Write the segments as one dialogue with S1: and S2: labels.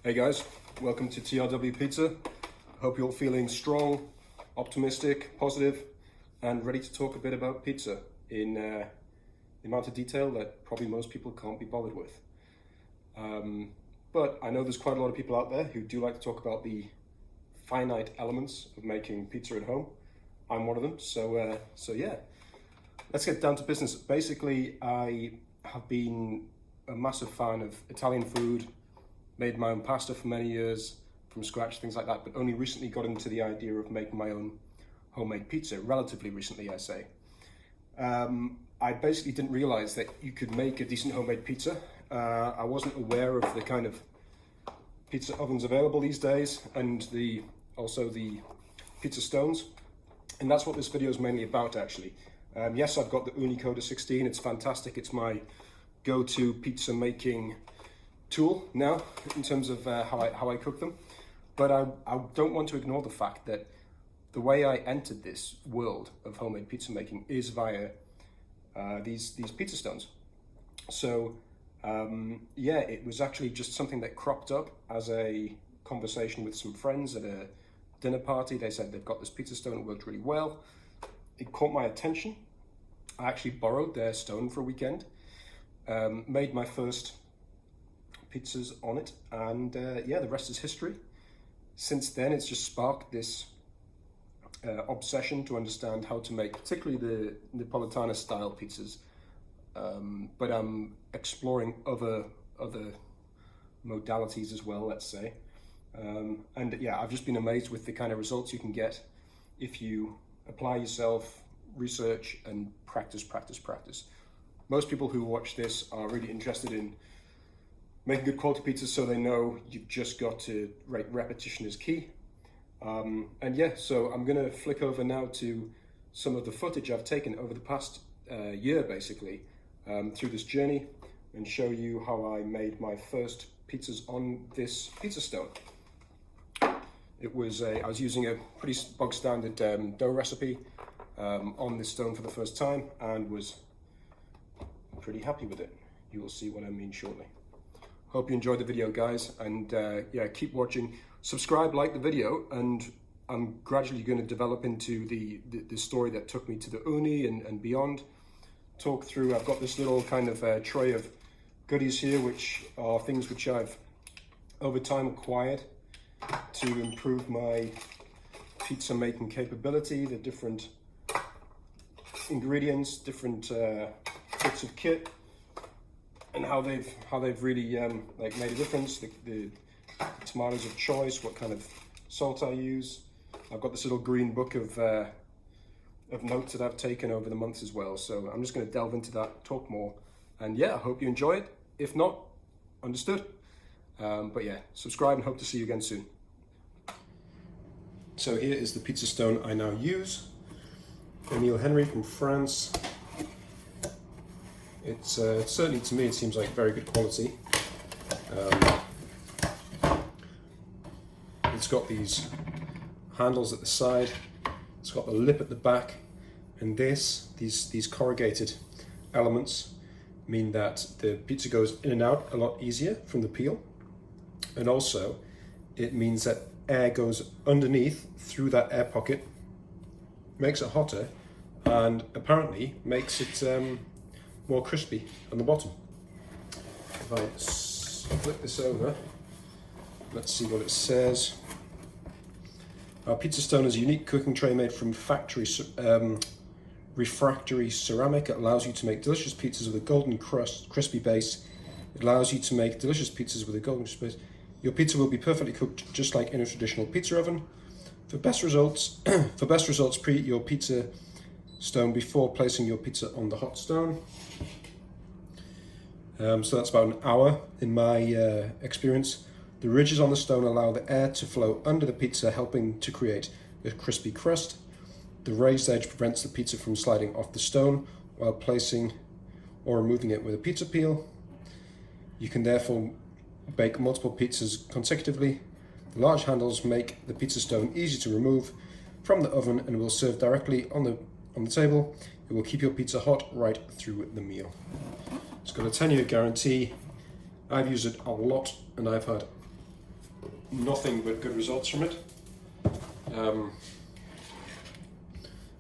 S1: Hey guys, welcome to TRW Pizza. Hope you're all feeling strong, optimistic, positive, and ready to talk a bit about pizza in the amount of detail that probably most people can't be bothered with. But I know there's quite a lot of people out there who do like to talk about the finite elements of making pizza at home. I'm one of them, so yeah. Let's get down to business. Basically, I have been a massive fan of Italian food, made my own pasta for many years from scratch, things like that, but only recently got into the idea of making my own homemade pizza, relatively recently, I say. I basically didn't realize that you could make a decent homemade pizza. I wasn't aware of the kind of pizza ovens available these days, and also the pizza stones. And that's what this video is mainly about, actually. Yes, I've got the Ooni Koda 16, it's fantastic. It's my go-to pizza making tool now in terms of how I cook them. But I don't want to ignore the fact that the way I entered this world of homemade pizza making is via these pizza stones. So yeah, it was actually just something that cropped up as a conversation with some friends at a dinner party. They said they've got this pizza stone, it worked really well. It caught my attention. I actually borrowed their stone for a weekend, made my first pizzas on it, and yeah, the rest is history. Since then, it's just sparked this obsession to understand how to make particularly the Napolitana style pizzas, but I'm exploring other modalities as well, let's say. And yeah, I've just been amazed with the kind of results you can get if you apply yourself, research, and practice. Most people who watch this are really interested in making good quality pizzas, so they know you've just got to rate repetition is key. And yeah, so I'm gonna flick over now to some of the footage I've taken over the past year, basically, through this journey, and show you how I made my first pizzas on this pizza stone. I was using a pretty bog standard dough recipe on this stone for the first time, and was pretty happy with it. You will see what I mean shortly. Hope you enjoyed the video, guys, and yeah, keep watching. Subscribe, like the video, and I'm gradually going to develop into the story that took me to the Uni and beyond. Talk through, I've got this little kind of tray of goodies here, which are things which I've over time acquired to improve my pizza making capability, the different ingredients, different bits of kit, and how they've really like made a difference. The tomatoes of choice, what kind of salt I use. I've got this little green book of notes that I've taken over the months as well. So I'm just going to delve into that, talk more, and yeah, I hope you enjoy it. If not, understood. But yeah, subscribe and hope to see you again soon. So here is the pizza stone I now use. Emile Henry from France. It's certainly, to me, it seems like very good quality. It's got these handles at the side. It's got the lip at the back, and these corrugated elements mean that the pizza goes in and out a lot easier from the peel, and also it means that air goes underneath through that air pocket, makes it hotter, and apparently makes it more crispy on the bottom. If I flip this over, let's see what it says. Our pizza stone is a unique cooking tray made from refractory ceramic. It allows you to make delicious pizzas with a golden crispy base. It allows you to make delicious pizzas with a golden crispy base. Your pizza will be perfectly cooked just like in a traditional pizza oven. For best results, preheat your pizza stone before placing your pizza on the hot stone. So that's about an hour in my experience. The ridges on the stone allow the air to flow under the pizza, helping to create a crispy crust. The raised edge prevents the pizza from sliding off the stone while placing or removing it with a pizza peel. You can therefore bake multiple pizzas consecutively. The large handles make the pizza stone easy to remove from the oven and will serve directly on the table. It will keep your pizza hot right through the meal. It's got a 10-year guarantee. I've used it a lot and I've had nothing but good results from it.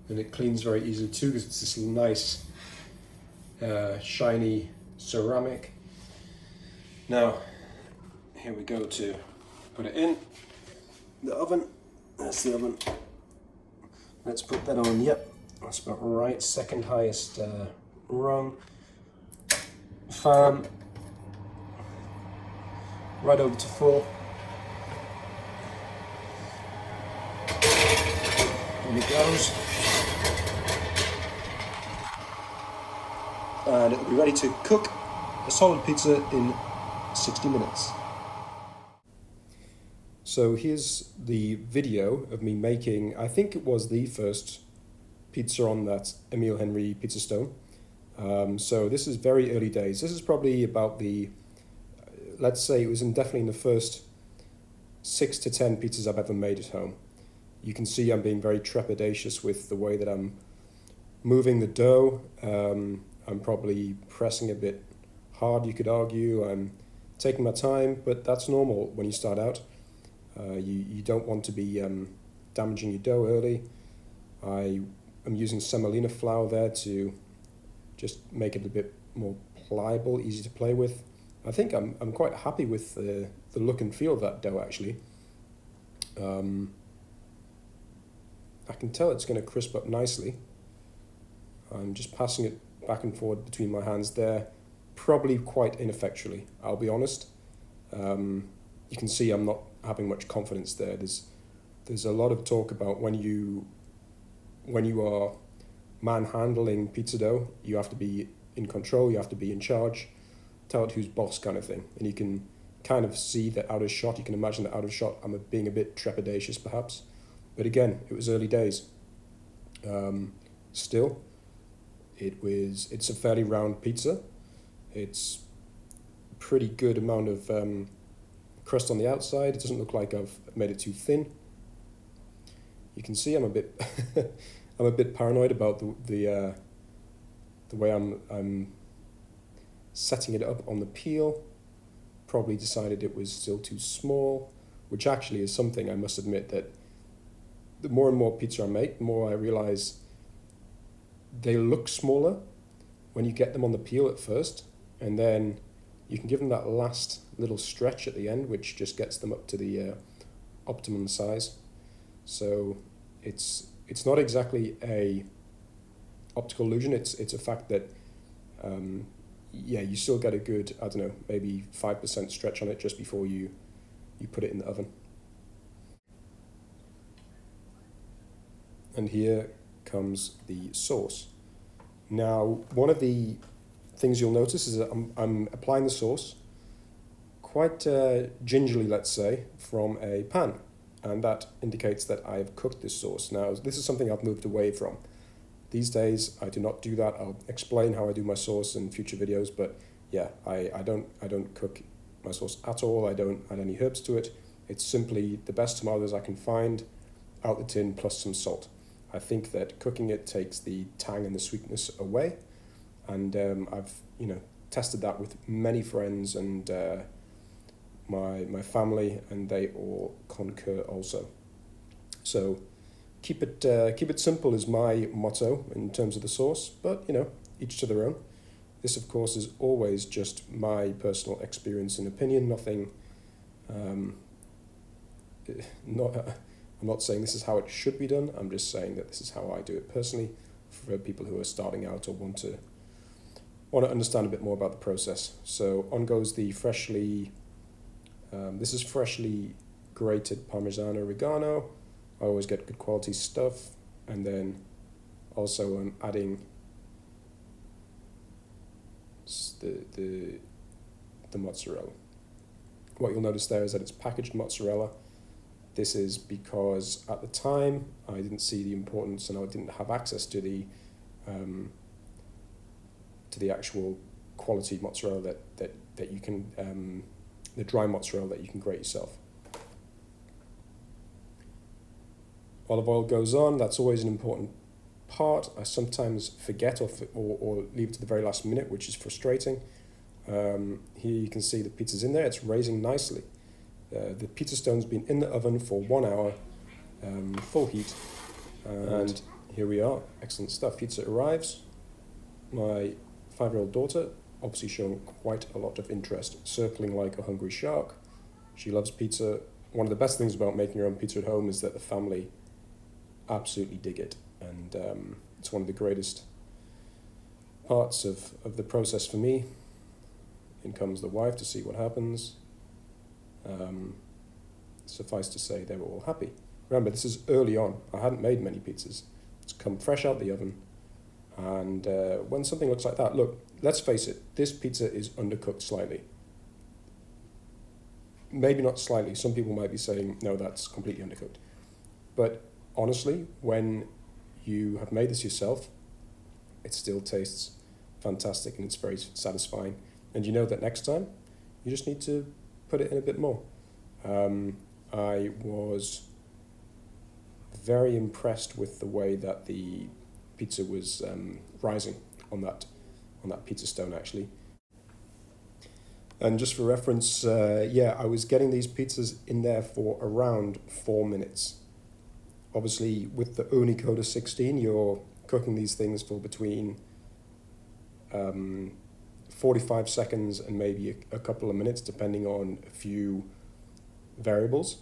S1: And it cleans very easily too, because it's this nice shiny ceramic. Now here we go to put it in the oven. That's the oven. Let's put that on. Yep, that's about right. Second highest rung. Fan right over to full. In it goes. And it'll be ready to cook a solid pizza in 60 minutes. So here's the video of me making, I think it was the first pizza on that Emile Henry pizza stone. So this is very early days. This is probably about the, let's say it was definitely in the first 6 to 10 pizzas I've ever made at home. You can see I'm being very trepidatious with the way that I'm moving the dough. I'm probably pressing a bit hard, you could argue. I'm taking my time, but that's normal when you start out. You don't want to be damaging your dough early. I am using semolina flour there to just make it a bit more pliable, easy to play with. I think I'm quite happy with the look and feel of that dough actually. I can tell it's going to crisp up nicely. I'm just passing it back and forward between my hands there, probably quite ineffectually, I'll be honest. You can see I'm not having much confidence there. There's a lot of talk about when you are manhandling pizza dough, you have to be in control, you have to be in charge, tell it who's boss kind of thing. And you can kind of see that out of shot, you can imagine that out of shot I'm being a bit trepidatious perhaps. But again, it was early days. Still, it's a fairly round pizza. It's a pretty good amount of crust on the outside. It doesn't look like I've made it too thin. You can see I'm a bit I'm a bit paranoid about the way I'm setting it up on the peel. Probably decided it was still too small, which actually is something I must admit that the more and more pizza I make, the more I realize they look smaller when you get them on the peel at first, and then you can give them that last little stretch at the end, which just gets them up to the optimum size. So it's not exactly a optical illusion. It's a fact that you still get a good, I don't know, maybe 5% stretch on it just before you put it in the oven. And here comes the sauce. Now, one of the things you'll notice is that I'm applying the sauce quite gingerly, let's say, from a pan. And that indicates that I've cooked this sauce. Now, this is something I've moved away from. These days, I do not do that. I'll explain how I do my sauce in future videos, but yeah, I don't cook my sauce at all. I don't add any herbs to it. It's simply the best tomatoes I can find out the tin plus some salt. I think that cooking it takes the tang and the sweetness away, and I've tested that with many friends and my family, and they all concur also. So keep it simple is my motto in terms of the sauce, but each to their own. This of course is always just my personal experience and opinion, nothing I'm not saying this is how it should be done. I'm just saying that this is how I do it personally for people who are starting out or want to understand a bit more about the process. So on goes the this is freshly grated Parmesan oregano. I always get good quality stuff. And then also I'm adding the mozzarella. What you'll notice there is that it's packaged mozzarella. This is because at the time I didn't see the importance and I didn't have access to the actual quality mozzarella that you can the dry mozzarella that you can grate yourself. Olive oil goes on. That's always an important part. I sometimes forget or leave it to the very last minute, which is frustrating. Here you can see the pizza's in there. It's raising nicely. The pizza stone's been in the oven for 1 hour, full heat, and here we are. Excellent stuff. Pizza arrives. My 5-year-old daughter, obviously showing quite a lot of interest, circling like a hungry shark. She loves pizza. One of the best things about making your own pizza at home is that the family absolutely dig it, and it's one of the greatest parts of the process for me. In comes the wife to see what happens. Suffice to say, they were all happy. Remember, this is early on. I hadn't made many pizzas. It's come fresh out the oven. And when something looks like that, look, let's face it, this pizza is undercooked slightly. Maybe not slightly. Some people might be saying, no, that's completely undercooked. But honestly, when you have made this yourself, it still tastes fantastic and it's very satisfying. And you know that next time, you just need to put it in a bit more. I was very impressed with the way that the pizza was rising on that pizza stone, actually. And just for reference, I was getting these pizzas in there for around 4 minutes. Obviously, with the Ooni Koda 16, you're cooking these things for between 45 seconds and maybe a couple of minutes, depending on a few variables.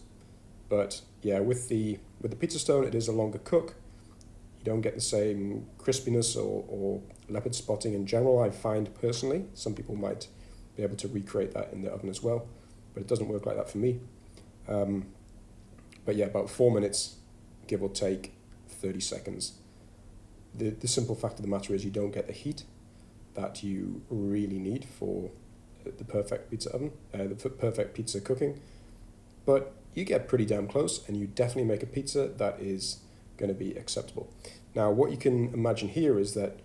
S1: But yeah, with the pizza stone, it is a longer cook. You don't get the same crispiness or leopard spotting in general, I find personally. Some people might be able to recreate that in the oven as well, but it doesn't work like that for me. But yeah, about 4 minutes, give or take 30 seconds. The simple fact of the matter is you don't get the heat that you really need for the perfect pizza oven, the perfect pizza cooking, but you get pretty damn close and you definitely make a pizza that is going to be acceptable. Now, what you can imagine here is that,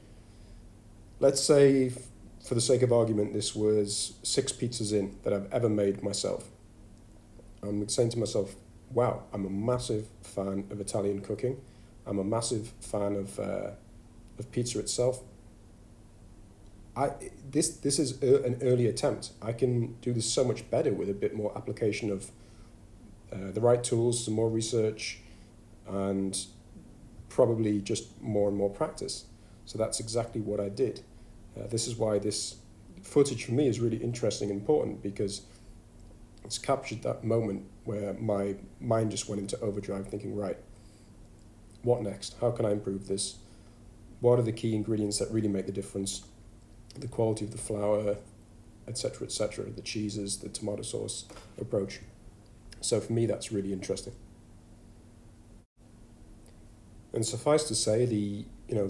S1: let's say, for the sake of argument, this was 6 pizzas in that I've ever made myself. I'm saying to myself, wow, I'm a massive fan of Italian cooking. I'm a massive fan of pizza itself. This is an early attempt. I can do this so much better with a bit more application of the right tools, some more research, and probably just more and more practice. So that's exactly what I did. This is why this footage for me is really interesting and important, because it's captured that moment where my mind just went into overdrive thinking, right, what next? How can I improve this? What are the key ingredients that really make the difference? The quality of the flour, etc., the cheeses, the tomato sauce approach. So for me, that's really interesting. And suffice to say, the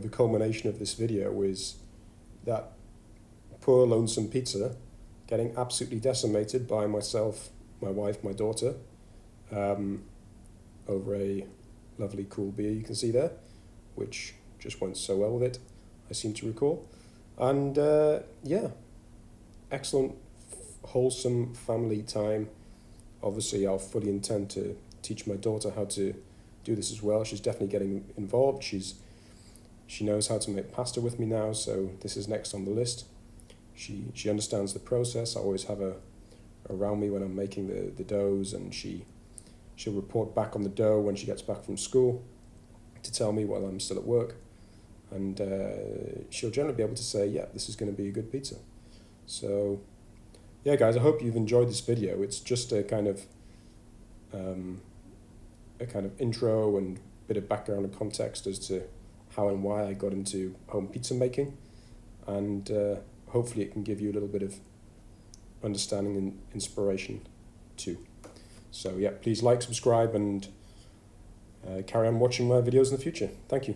S1: culmination of this video is that poor lonesome pizza getting absolutely decimated by myself, my wife, my daughter, over a lovely cool beer you can see there, which just went so well with it, I seem to recall. And excellent, wholesome family time. Obviously, I'll fully intend to teach my daughter how to do this as well. She's definitely getting involved. She knows how to make pasta with me now, so this is next on the list. She understands the process. I always have her around me when I'm making the doughs, and she'll report back on the dough when she gets back from school to tell me while I'm still at work. And she'll generally be able to say, yeah, this is going to be a good pizza. So, yeah, guys, I hope you've enjoyed this video. It's just a kind of intro and bit of background and context as to how and why I got into home pizza making. And hopefully it can give you a little bit of understanding and inspiration too. So, yeah, please like, subscribe, and carry on watching my videos in the future. Thank you.